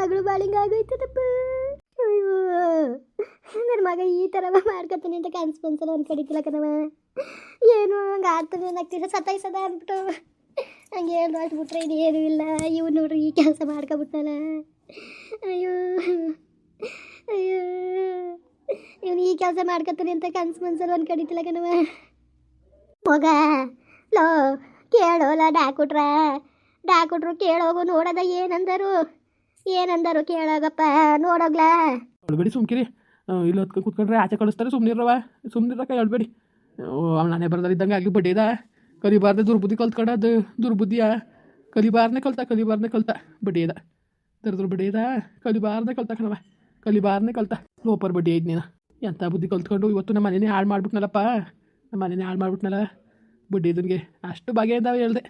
ಮಗಳು ಬಾಳಿಂಗ ಆಗೋಯ್ತದಪ್ಪ. ಅಯ್ಯೋ ನನ್ನ ಮಗ ಈ ಥರ ಮಾಡ್ಕೊತಾನೆ ಅಂತ ಕನ್ಸ್ಪನ್ಸಲ್ಲ ಒಂದು ಕಡಿತಿಲ್ಲ ಕಣವ. ಏನು ಹಂಗೆ ಆಗ್ತದೆ ಅನ್ನಕ್ತಿಲ್ಲ ಸತಾಯಿಸದ ಅಂದ್ಬಿಟ್ಟು ಹಂಗೆ ಏನು ಮಾಡ್ಬಿಟ್ರೆ ಇನ್ನೇನು ಇಲ್ಲ. ಇವ್ ನೋಡ್ರಿ ಈ ಕೆಲಸ ಮಾಡ್ಕೊಬಿಟ್ನಲ್ಲ. ಅಯ್ಯೋ ಅಯ್ಯೋ ಇವನು ಈ ಕೆಲಸ ಮಾಡ್ಕೊತಾನೆ ಅಂತ ಕನ್ಸ್ಪನ್ಸಲ್ಲ ಒಂದು ಕಡಿತಿಲ್ಲ ಕಣವ. ಹೋಗ ಲೋ ಕೇಳೋಲ್ಲ ಡಾಕ್ಟ್ರು ಕೇಳೋಗು ನೋಡೋದ ಏನಂದರು ಕೇಳೋಗಪ್ಪ ನೋಡೋಗ್ಲಾ. ಹೇಳ್ಬೇಡಿ ಸುಮ್ಕಿರಿ, ಇಲ್ಲಿ ಹೊತ್ಕೊಂಡು ಕೂತ್ಕೊಂಡ್ರೆ ಆಚೆ ಕಳಿಸ್ತಾರೆ. ಸುಮ್ಮನಿರಕ್ಕ ಹೇಳ್ಬೇಡಿ. ನಾನೇ ಬರ್ದಾರಿದ್ದಂಗೆ ಆಗಲಿ ಬಡ್ಡಿದ ಕಲಿಬಾರ್ದೆ ದುರ್ಬುದ್ಧಿ ಕಲ್ತ್ಕೊಂಡದು ದುರ್ಬುದ್ಧಿಯ ಕಲಿಬಾರ್ನೆ ಕಲ್ತ ಬಡ್ಡಿಯದ ದರ್ದ್ರ ಬಡ್ಡಿಯದ ಕಲಿಬಾರ್ದೆ ಕಲ್ತ ಕಣವ ಕಲಿಬಾರ್ನೆ ಕಲ್ತ ಲೋಪರ್ ಬಡ್ಡಿ ಐದು ನೀನು ಎಂಥ ಬುದ್ಧಿ ಕಲ್ತ್ಕೊಂಡು ಇವತ್ತು ನಮ್ಮ ಮನೇನೇ ಹಾಳು ಮಾಡ್ಬಿಟ್ನಲ್ಲಪ್ಪ. ನಮ್ಮ ಮನೇನೇ ಹಾಳು ಮಾಡ್ಬಿಟ್ನಲ್ಲ ಬಡ್ಡಿ ಇದನ್ಗೆ ಅಷ್ಟು ಬಗೆಯಿಂದ ಹೇಳ್ದೆ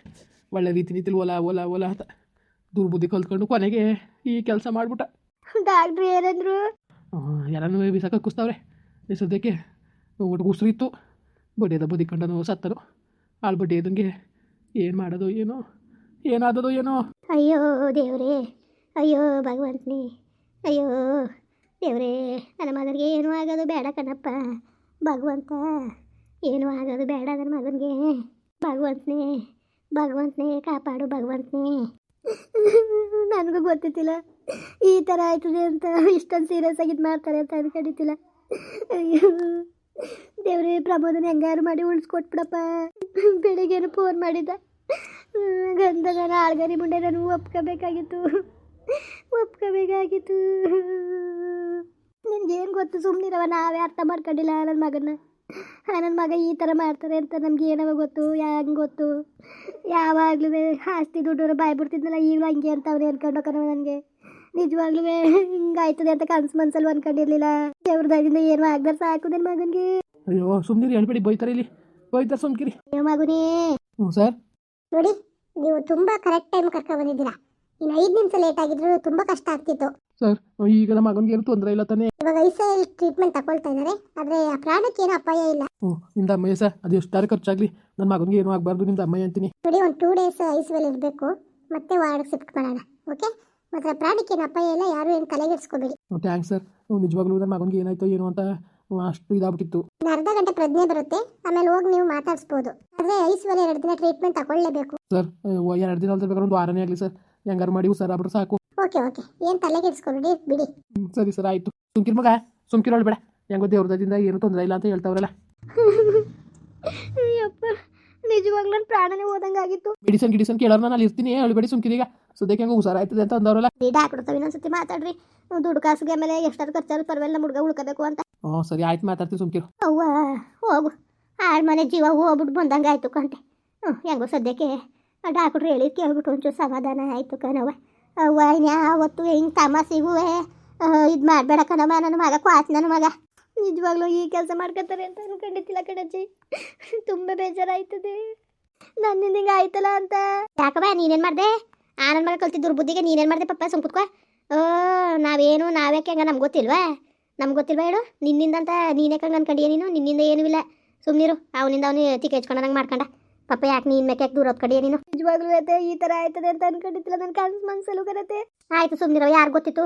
ಒಳ್ಳೆ ರೀತಿಲಿ ಓಲ ಅಂತ ದುರ್ಬುದ್ಧಿ ಕಲ್ತ್ಕೊಂಡು ಕೊನೆಗೆ ಈ ಕೆಲಸ ಮಾಡ್ಬಿಟ್ಟ. ಡಾಕ್ಟ್ರು ಏನಂದ್ರು? ಎಲ್ಲನೂ ಬಿಸಾಕ ಕುಸ್ತಾವ್ರೆ. ಈ ಸದ್ಯಕ್ಕೆ ಒಟ್ಟು ಉಸಿರು ಇತ್ತು ಬಡ್ಡಿಯದ ಬುದ್ಧಿ ಕಂಡನು ಸತ್ತನು. ಆಳು ಬಡ್ಡಿ ಇದ್ದಂಗೆ ಏನು ಮಾಡೋದು ಏನಾದದು ಏನೋ. ಅಯ್ಯೋ ದೇವ್ರೇ, ಅಯ್ಯೋ ಭಗವಂತನೇ, ಅಯ್ಯೋ ದೇವ್ರೇ, ನನ್ನ ಮಗನಿಗೆ ಏನೂ ಆಗೋದು ಬೇಡ ಕಣಪ್ಪ ಭಗವಂತ, ಏನೂ ಆಗೋದು ಬೇಡ ನನ್ನ ಮಗನಿಗೆ. ಭಗವಂತನೇ ಕಾಪಾಡು ಭಗವಂತನೇ. ನನಗೂ ಗೊತ್ತಿತ್ತಿಲ್ಲ ಈ ಥರ ಆಯ್ತದೆ ಅಂತ, ಇಷ್ಟೊಂದು ಸೀರಿಯಸ್ ಆಗಿ ಇದು ಮಾಡ್ತಾರೆ ಅಂತ ಅನ್ಕೊಂಡಿದ್ದಿಲ್ಲ. ಅಯ್ಯೋ ದೇವ್ರೇ, ಪ್ರಮೋದನ ಹೆಂಗಾರು ಮಾಡಿ ಉಳಿಸ್ಕೊಟ್ಬಿಡಪ್ಪ. ಬೆಳಿಗ್ಗೆನು ಫೋನ್ ಮಾಡಿದ್ದ, ಗಂಧದ ಆಳ್ಗರಿ ಮುಂಡೆ ನಾನು ಒಪ್ಕೋಬೇಕಾಗಿತ್ತು. ನಿನಗೇನು ಗೊತ್ತು, ಸುಮ್ಮನಿರವ, ನಾವೇ ಅರ್ಥ ಮಾಡ್ಕೊಂಡಿಲ್ಲ ನನ್ನ ಮಗನ. ನನ್ನ ಮಗ ಈ ಥರ ಮಾಡ್ತಾರೆ ಅಂತ ನಮ್ಗೆ ಏನವ ಗೊತ್ತು, ಹೆಂಗೆ ಗೊತ್ತು? ಯಾವಾಗಲೂ ಆಸ್ತಿ ದುಡ್ಡವರು ಬಾಯ್ ಬಿಡ್ತಿದ್ನಲ್ಲ, ಈಗಲೂ ಹಂಗೆ ಅಂತ ಅವ್ರು ಅನ್ಕೊಂಡೋಕನವ. ನನಗೆ ನಿಜವಾಗ್ಲೂ ಹಿಂಗಾಯ್ತದೆ ಅಂತ ಕನ್ಸು ಮನ್ಸಲ್ಲಿ ಅನ್ಕೊಂಡಿರ್ಲಿಲ್ಲ. ದೇವ್ರ ದಯದಿಂದ ಏನು ಆಗ್ದಾರ ಸಾಕು ನನ್ನ ಮಗನಿಗೆ. ಅಯ್ಯೋ ಸುಮ್ಮನಿರಿ, ಹೇಳ್ಬೇಡಿ, ಬೈತಾರೆ ಸುಮ್ಕಿರಿ. ಅಯ್ಯೋ ಮಗುನೇ. ಹ್ಞೂ ಸರ್. ನೋಡಿ, ನೀವು ತುಂಬ ಕರೆಕ್ಟ್ ಟೈಮ್ ಕರ್ಕೊಂಡು ಬಂದಿದ್ದೀರಾ. ಇನ್ನು 5 ನಿಮಿಷ ಲೇಟ್ ಆಗಿದ್ರು ತುಂಬ ಕಷ್ಟ ಆಗ್ತಿತ್ತು ಸರ್. ಈಗ ನಮ್ಮ ಮಗನಿಗೆ ಏನು ತೊಂದರೆ ಇಲ್ಲ ತಾನೇ? ಇವಾಗ ICU ಟ್ರೀಟ್ಮೆಂಟ್ ತಗೊಳ್ತಾ ಇದ್ದಾರೆ, ಆದರೆ ಆ ಪ್ರಾಣಕ್ಕೆ ಏನು ಅಪಾಯ ಇಲ್ಲ. ನಿಮ್ದು ಅಮ್ಮಯ್ಯ ಸರ್, ಅದು ಎಷ್ಟಾರು ಖರ್ಚಾಗಲಿ ನನ್ನ ಮಗನಿಗೆ ಏನೂ ಆಗಬಾರ್ದು, ನಿಮ್ದು ಅಮ್ಮಯ್ಯ ಅಂತೀನಿ. ನೋಡಿ, ಒಂದು 2 ಡೇಸ್ ICU ಇರಬೇಕು, ಮತ್ತೆ ವಾರ್ಡ್ಗೆ ಶಿಫ್ಟ್ ಮಾಡೋಣ. ಓಕೆ, ಮಾತ್ರ ಪ್ರಾಣಕ್ಕೆ ಏನು ಅಪಾಯ ಇಲ್ಲ, ಯಾರು ಏನು ತಲೆಗೆಡ್ಸ್ಕೋಬೇಡಿ. Thanks sir. ನಿಜವಾಗ್ಲೂ ನನ್ನ ಮಗನಿಗೆ ಏನಾಯ್ತೋ ಏನೋ ಅಂತ ಅಷ್ಟು ಇದಾಗ್ಬಿಟ್ಟಿತ್ತು. ಅರ್ಧ ಗಂಟೆ ಪ್ರಜ್ಞೆ ಬರುತ್ತೆ, ಆಮೇಲೆ ಹೋಗಿ ನೀವು ಮಾತಾಡಿಸ್ಬೋದು. ಆದರೆ ICU 2 ದಿನ ಟ್ರೀಟ್ಮೆಂಟ್ ತಗೊಳ್ಳೇಬೇಕು ಸರ್. 2 ದಿನ ಅಲ್ದೇ ಬೇಕಾದ್ರೆ 1 ವಾರನೇ ಆಗಲಿ ಸರ್, ಹೆಂಗಾರು ಮಾಡಿ ಸರ್ ಆಗ್ಬಿಟ್ರೆ ಸಾಕು. ಓಕೆ, ಏನು ತಲೆಗೆಡ್ಸ್ಕೊಬೇಡಿ, ಬಿಡಿ. ಸರಿ ಸರ್, ಆಯಿತು. ಸುಮ್ಕಿರೋಳು ಬೇಡ, ಹೆಂಗೋ ದೇವ್ರದಿಂದ ಏನು ತೊಂದರೆ ಇಲ್ಲ ಅಂತ ಹೇಳ್ತಾವ್ರಲ್ಲ. ಅಯ್ಯಪ್ಪ, ನಿಜವಾಗ್ಲೂ ನನ್ನ ಪ್ರಾಣನೇ ಹೋದಂಗಾಗಿತ್ತು. ಮೆಡಿಸನ್ ಕೇಳೋರು ನಾನು ಅಲ್ಲಿ ಇರ್ತೀನಿ, ಹೇಳ್ಬೇಡಿ ಸುಮ್ಕಿರೀಗ. ಸದ್ಯಕ್ಕೆ ಹೆಂಗೆ ಹುಷಾರಾಯ್ತದೆ ಅಂತ ಅಂದವ್ರಲ್ಲ. ಡಾಕ್ಟ್ರು ಇನ್ನೊಂದ್ಸತಿ ಮಾತಾಡ್ರಿ, ದುಡ್ಡು ಕಾಸಿಗೆ ಮೇಲೆ ಎಷ್ಟಾದ್ರು ಖರ್ಚಾದ್ರು ಪರವಾಗಿಲ್ಲ, ನಮ್ಮ ಹುಡುಗ ಉಳ್ಕೋಬೇಕು ಅಂತ. ಸರಿ ಆಯ್ತು, ಮಾತಾಡ್ತೀನಿ ಸುಮ್ಕಿರು. ಅವ್ವ ಹೋಗು, ಮನೆ ಜೀವ ಹೋಗ್ಬಿಟ್ಟು ಬಂದಂಗೆ ಆಯ್ತು ಕಂಟೆ. ಹೆಂಗೋ ಸದ್ಯಕ್ಕೆ ಡಾಕ್ಟ್ರು ಹೇಳಿ ಕೇಳ್ಬಿಟ್ಟು ಒಂಚೂರು ಸಮಾಧಾನ ಆಯಿತು ಕಣವ. ಅವ್ವ ಇನ್ಯಾವತ್ತು ಹಿಂಗೆ ತಮಾಸಿಗೂ ಇದು ಮಾಡಬೇಡ ಕಣವ, ನನ್ನ ಮಗ ಕ್ವಾಸ್ ನನ್ನ ಮಗ. ನಿಜವಾಗ್ಲೂ ಈ ಕೆಲಸ ಮಾಡ್ಕೊತಾರೆ ಅಂತ ಅನ್ಕೊಂಡಿದ್ದಿಲ್ಲ ಕಣಜ್ಜಿ. ತುಂಬ ಬೇಜಾರಾಯ್ತದೆ ನನ್ನಿಂದ ಹಿಂಗೆ ಆಯ್ತಲ್ಲ ಅಂತ. ಯಾಕವ ನೀನೇನು ಮಾಡಿದೆ? ನನ್ನ ಮಗ ಕಲ್ತಿದ್ದು ಬುದ್ಧಿಗೆ ನೀನೇನು ಮಾಡಿದೆ ಪಪ್ಪ? ಸುಮ್ಕುತ್ಕೋ. ನಾವ್ಯಾಕೆ ಹಂಗ ನಮ್ಗೆ ಗೊತ್ತಿಲ್ವಾ ಹೇಳು? ನಿನ್ನಿಂದ ಅಂತ ನೀನೇ ಕಂಗೆ ಅನ್ಕೊಂಡಿಯ ನೀನು? ನಿನ್ನಿಂದ ಏನೂ ಇಲ್ಲ, ಸುಮ್ಮನಿರು. ಅವನಿಂದ ಅವನು ತಿಕ್ಕ ಹೆಚ್ಕೊಂಡಂಗೆ ಮಾಡ್ಕೊಂಡ. ಪಪ್ಪ ಯಾಕೆ ನೀನು ಮೇಕೆ ದೂರ ಹೊತ್ಕಡಿಯ ನೀನು? ನಿಜವಾಗ್ಲೂ ಈ ಥರ ಆಯ್ತದೆ ಅಂತ ಅನ್ಕೊಂಡಿದ್ದಿಲ್ಲ, ನನ್ನ ಕನ್ಸು ಮನ್ಸಲ್ಲೂ ಕರತ್ತೆ. ಆಯಿತು ಸುಮ್ಮನಿರೋ. ಯಾರು ಗೊತ್ತಿತ್ತು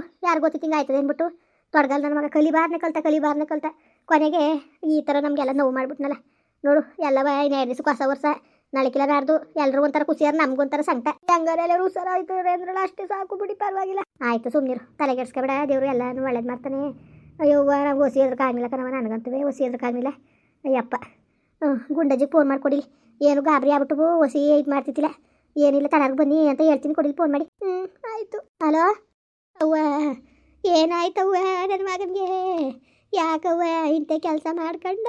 ಹಿಂಗೆ ಆಯ್ತದೆ ಅಂದ್ಬಿಟ್ಟು? ತೊಡಗಲ್ ನನ್ನ ಮಗ ಕಲಿಬಾರ್ನೆ ಕಲ್ತ ಕೊನೆಗೆ ಈ ಥರ ನಮಗೆಲ್ಲ ನೋವು ಮಾಡ್ಬಿಟ್ನಲ್ಲ. ನೋಡು, ಎಲ್ಲವ 2 ದಿವಸಕ್ಕೆ ಹೊಸ ವರ್ಷ, ನಾಳೆಕಿಲ್ಲ ನಾಡ್ದು ಎಲ್ರಿಗೂ ಒಂಥರ ಖುಷಿಯಾರ, ನಮ್ಗೊಂಥರ ಸಂಕಟ. ಹೆಂಗಾರ ಎಲ್ಲರೂ ಹುಷಾರ ಆಯ್ತವ್ರೆ ಅಂದ್ರಲ್ಲ, ಅಷ್ಟೇ ಸಾಕು ಬಿಡಿ, ಪರವಾಗಿಲ್ಲ. ಆಯಿತು ಸುಮ್ಮನಿರು, ತಲೆಗೆಡ್ಸ್ಕೊಬೇಡ. ದೇವರು ಎಲ್ಲನೂ ಒಳ್ಳೇದು ಮಾಡ್ತಾನೆ. ಅಯ್ಯೋ ನಮ್ಗೆ ಹೊಸಿ ಎದ್ರಕ್ಕಾಗಲಿಲ್ಲ ಕಣವ, ನನಗಂತವೇ ಹೊಸಿ ಎದ್ರಕ್ಕಾಗಲಿಲ್ಲ. ಅಯ್ಯಪ್ಪ, ಗುಂಡಜ್ಜಿಗೆ ಫೋನ್ ಮಾಡಿಕೊಡಿಲಿ. ಏನು ಗಾಬರಿ ಆಗ್ಬಿಟ್ಟು ಹೊಸಿ ಇದು ಮಾಡ್ತಿದ್ದಿಲ್ಲ, ಏನಿಲ್ಲ ತಡಾಗ ಬನ್ನಿ ಅಂತ ಹೇಳ್ತೀನಿ, ಕೊಡಿಲಿ ಫೋನ್ ಮಾಡಿ. ಆಯಿತು. ಹಲೋ ಅವ್ವ, ಏನಾಯ್ತವ್ವ ನನ್ನ ಮಗನಿಗೆ? ಯಾಕವ್ವ ಇಂಥ ಕೆಲಸ ಮಾಡ್ಕೊಂಡ?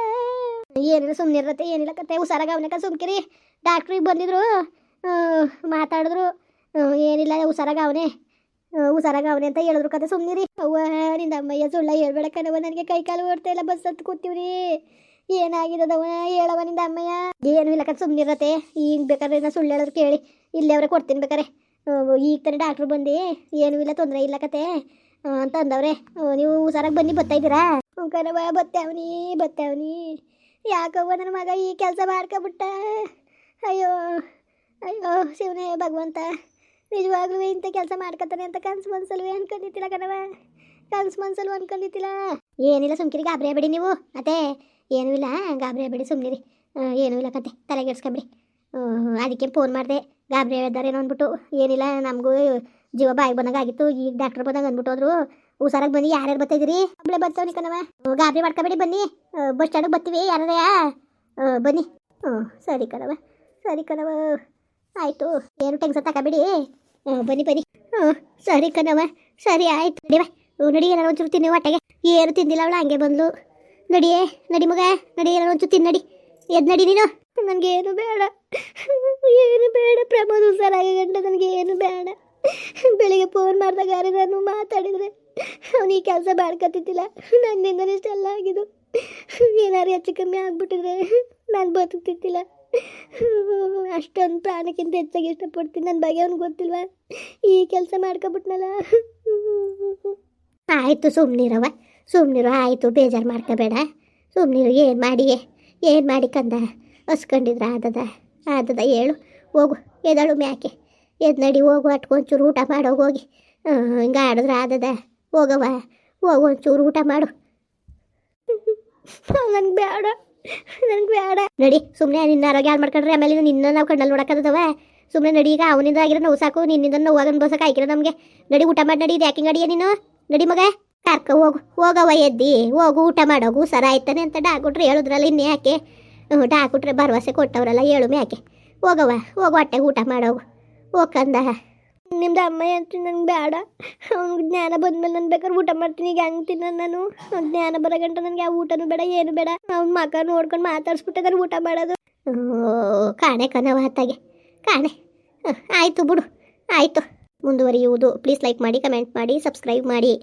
ಏನಿಲ್ಲ ಸುಮ್ಮನಿರತ್ತೆ, ಏನಿಲ್ಲ ಕತೆ, ಹುಷಾರಾಗ ಅವನಕ ಸುಮ್ಕಿರಿ. ಡಾಕ್ಟ್ರಿಗೆ ಬಂದಿದ್ರು, ಮಾತಾಡಿದ್ರು, ಏನಿಲ್ಲ ಹುಷಾರಾಗ ಅವನೇ ಅಂತ ಹೇಳಿದ್ರು ಕತೆ, ಸುಮ್ಮನಿರಿ. ಅವ್ವ ನಿಂದ ಅಮ್ಮಯ್ಯ ಸುಳ್ಳ ಹೇಳ್ಬೇಡ ಕಣವ, ನನಗೆ ಕೈ ಕಾಲು ಓಡ್ತಾ ಇಲ್ಲ, ಬಸ್ ಹತ್ತು ಕೂತೀವ್ರಿ. ಏನಾಗಿರೋದವ ಹೇಳವ ನಿಂದ ಅಮ್ಮಯ್ಯ? ಏನೂ ಇಲ್ಲ ಕತೆ, ಸುಮ್ಮನಿರತ್ತೆ. ಈಗ ಬೇಕಾದ್ರೆ ನಾ ಸುಳ್ಳು ಹೇಳೋರು ಕೇಳಿ, ಇಲ್ಲೇ ಅವ್ರೆ ಕೊಡ್ತೀನಿ ಬೇಕಾರೆ. ಈಗ ತಾನೇ ಡಾಕ್ಟ್ರು ಬಂದು ಏನೂ ಇಲ್ಲ, ತೊಂದರೆ ಇಲ್ಲ ಕತೆ ಅಂತ ಅಂದವ್ರೆ. ನೀವು ಹುಷಾರಾಗಿ ಬನ್ನಿ, ಬರ್ತಾಯಿದ್ದೀರಾ? ಕಣವ, ಬತ್ತಾವನಿ. ಯಾಕವ್ವ ನನ್ನ ಮಗ ಈ ಕೆಲಸ ಮಾಡ್ಕೊಬಿಟ್ಟ? ಅಯ್ಯೋ ಶಿವನೇ ಭಗವಂತ, ನಿಜವಾಗ್ಲೂ ಇಂಥ ಕೆಲಸ ಮಾಡ್ಕೊತಾನೆ ಅಂತ ಕನ್ಸು ಮನ್ಸಲ್ವೇ ಅನ್ಕೊಂಡಿದ್ದಿಲ್ಲ ಕಣವ, ಕನ್ಸು ಮನ್ಸಲ್ವ ಅನ್ಕೊಂಡಿದ್ದಿಲ್ಲ. ಏನಿಲ್ಲ ಸುಮ್ಕಿರಿ, ಗಾಬರಿ ಆಗ್ಬೇಡಿ ನೀವು. ಅದೇ ಏನೂ ಇಲ್ಲ, ಗಾಬರಿ ಆಗ್ಬೇಡಿ, ಸುಮ್ಮನಿರಿ. ಏನೂ ಇಲ್ಲ ಕತೆ, ತಲೆಗೆಡ್ಸ್ಕೊಬೇಡಿ. ಅದಕ್ಕೆ ಫೋನ್ ಮಾಡಿದೆ, ಗಾಬರಿ ಆಗಿದ್ದಾರೇನೋ ಅಂದ್ಬಿಟ್ಟು. ಏನಿಲ್ಲ, ನಮಗೂ ಜೀವ ಬಾಯಿಗೆ ಬಂದಂಗಾಗಿತ್ತು. ಈಗ ಡಾಕ್ಟ್ರ್ ಬಂದಾಗ ಅಂದ್ಬಿಟ್ಟು ಹೋದ್ರು. ಹುಷಾರಾಗಿ ಬನ್ನಿ, ಯಾರ್ಯಾರು ಬರ್ತಾಯಿದ್ದೀರಿ? ಒಬ್ಬಳೆ ಬರ್ತಾವನಿ ಕಣವ. ಗಾಬರಿ ಮಾಡ್ಕೊಬೇಡಿ, ಬನ್ನಿ. ಬಸ್ ಸ್ಟ್ಯಾಂಡಿಗೆ ಬರ್ತೀವಿ, ಯಾರ್ಯಾರ ಬನ್ನಿ. ಸರಿ ಕಣವ, ಸರಿ ಕಣವ, ಆಯಿತು. ಏನು ಟೆನ್ಷನ್ ತಗೋಬೇಡಿ, ಬನ್ನಿ ಬನ್ನಿ. ಸರಿ ಕಣವ, ಸರಿ ಆಯಿತು. ನಡಿವ, ನಡಿ, ಏನಾರು ಒಂಚೂರು ತಿನ್ನಿ ಹೊಟ್ಟೆಗೆ. ಏನು ತಿಂದಿಲ್ಲ ಅವಳು, ಹಂಗೆ ಬಂದ್ಲು. ನಡಿಯೇ, ನಡಿ ಮಗ, ನಡಿ, ಏನಾರು ಒಂಚೂರು ತಿನ್ನು, ನಡಿ. ಎದ್ದು ನಡಿ ನೀನು. ನನಗೇನು ಬೇಡ, ಏನು ಬೇಡ ಪ್ರಮೋದ್, ಹುಷಾರಾಗಿ ಗಂಟ ನನಗೇನು ಬೇಡ. ಬೆಳಿಗ್ಗೆ ಫೋನ್ ಮಾಡಿದಾಗ ಯಾರು ನಾನು ಮಾತಾಡಿದರೆ ಅವನು ಈ ಕೆಲಸ ಮಾಡ್ಕೊತಿದ್ದಿಲ್ಲ. ನನ್ನಿಂದನೇ ಇಷ್ಟೆಲ್ಲ ಆಗಿದ್ದು. ಏನಾರು ಹೆಚ್ಚು ಕಮ್ಮಿ ಆಗ್ಬಿಟ್ಟಿದ್ರೆ ನಾನು ಬದುಕ್ತಿದ್ದಿಲ್ಲ. ಅಷ್ಟೊಂದು ಪ್ರಾಣಕ್ಕಿಂತ ಹೆಚ್ಚಾಗಿ ಇಷ್ಟಪಡ್ತೀನಿ. ನನ್ನ ಬಗ್ಗೆ ಅವ್ನಿಗೆ ಗೊತ್ತಿಲ್ವ, ಈ ಕೆಲಸ ಮಾಡ್ಕೊಬಿಟ್ನಲ್ಲ. ಆಯಿತು, ಸುಮ್ಮನಿರವ, ಸುಮ್ಮನಿರು, ಆಯಿತು, ಬೇಜಾರು ಮಾಡ್ಕೋಬೇಡ, ಸುಮ್ಮನಿರು. ಏನು ಮಾಡಿ ಕಂದ, ಹಸ್ಕೊಂಡಿದ್ರ ಆದದ ಹೇಳು. ಹೋಗು, ಎದಳು ಮ್ಯಾಕೆ, ಎದ್ದು ನಡಿ, ಹೋಗು. ಅಟ್ಕೊಂಚೂರು ಊಟ ಮಾಡೋಗಿ ಹೋಗಿ. ಹಿಂಗೆ ಆಡಿದ್ರೆ ಹೋಗವ, ಹೋಗು, ಒಂಚೂರು ಊಟ ಮಾಡು. ನನಗೆ ಬೇಡ, ನನಗೆ ಬೇಡ. ನಡಿ, ಸುಮ್ಮನೆ ನಿನ್ನ ಆರೋಗ್ಯ ಹಾಳು ಮಾಡ್ಕೊಂಡ್ರೆ ಆಮೇಲೆ ನಿನ್ನ ನಾವು ಕಣ್ಣಲ್ಲಿ ನೋಡೋಕ್ಕದವ. ಸುಮ್ಮನೆ ನಡಿ, ಈಗ ಅವನಿಂದ ಆಗಿರೋ ನೋವು ಸಾಕು, ನಿನ್ನಿಂದ ನೋವಾಗ ಅನ್ಬೋಸಕ್ಕೆ ಆಯ್ಕಿರ ನಮಗೆ. ನಡಿ, ಊಟ ಮಾಡಿ ನಡಿ. ಇದು ಯಾಕೆ ನಡಿಯ ನೀನು? ನಡಿ ಮಗ, ಹೋಗವ, ಎದ್ದಿ ಹೋಗು, ಊಟ ಮಾಡೋಗು. ಸರ ಆಯ್ತಾನೆ ಅಂತ ಡಾಕ್ಟ್ರು ಹೇಳಿದ್ರಲ್ಲ, ಇನ್ನು ಯಾಕೆ? ಡಾಕ್ಟ್ರೆ ಭರವಸೆ ಕೊಟ್ಟವ್ರಲ್ಲ, ಹೇಳು ಯಾಕೆ? ಹೋಗವ, ಹೋಗು, ಹೊಟ್ಟೆಗೆ ಊಟ ಮಾಡೋಗು, ಹೋಗಂದ. ನಿಮ್ದು ಅಮ್ಮ ಅಂತ ನನಗೆ ಬೇಡ. ಅವ್ನಿಗೆ ಜ್ಞಾನ ಬಂದ್ಮೇಲೆ ನಾನು ಬೇಕಾದ್ರೆ ಊಟ ಮಾಡ್ತೀನಿ. ಈಗ ಹಂಗೆ ತಿನ್ನ ನಾನು. ಜ್ಞಾನ ಬರೋ ಗಂಟ ನನಗೆ ಯಾವ ಊಟನೂ ಬೇಡ, ಏನು ಬೇಡ. ಅವ್ನ ಮಕ್ಕ ನೋಡ್ಕೊಂಡು ಮಾತಾಡ್ಸ್ಬಿಟ್ಟೆ ನಾನು ಊಟ ಮಾಡೋದು. ಕಾಣೆ ಕಣವ ಆತಾಗೆ, ಕಾಣೆ. ಆಯಿತು ಬಿಡು, ಆಯಿತು. ಮುಂದುವರಿಯುವುದು. ಪ್ಲೀಸ್ ಲೈಕ್ ಮಾಡಿ, ಕಮೆಂಟ್ ಮಾಡಿ, ಸಬ್ಸ್ಕ್ರೈಬ್ ಮಾಡಿ.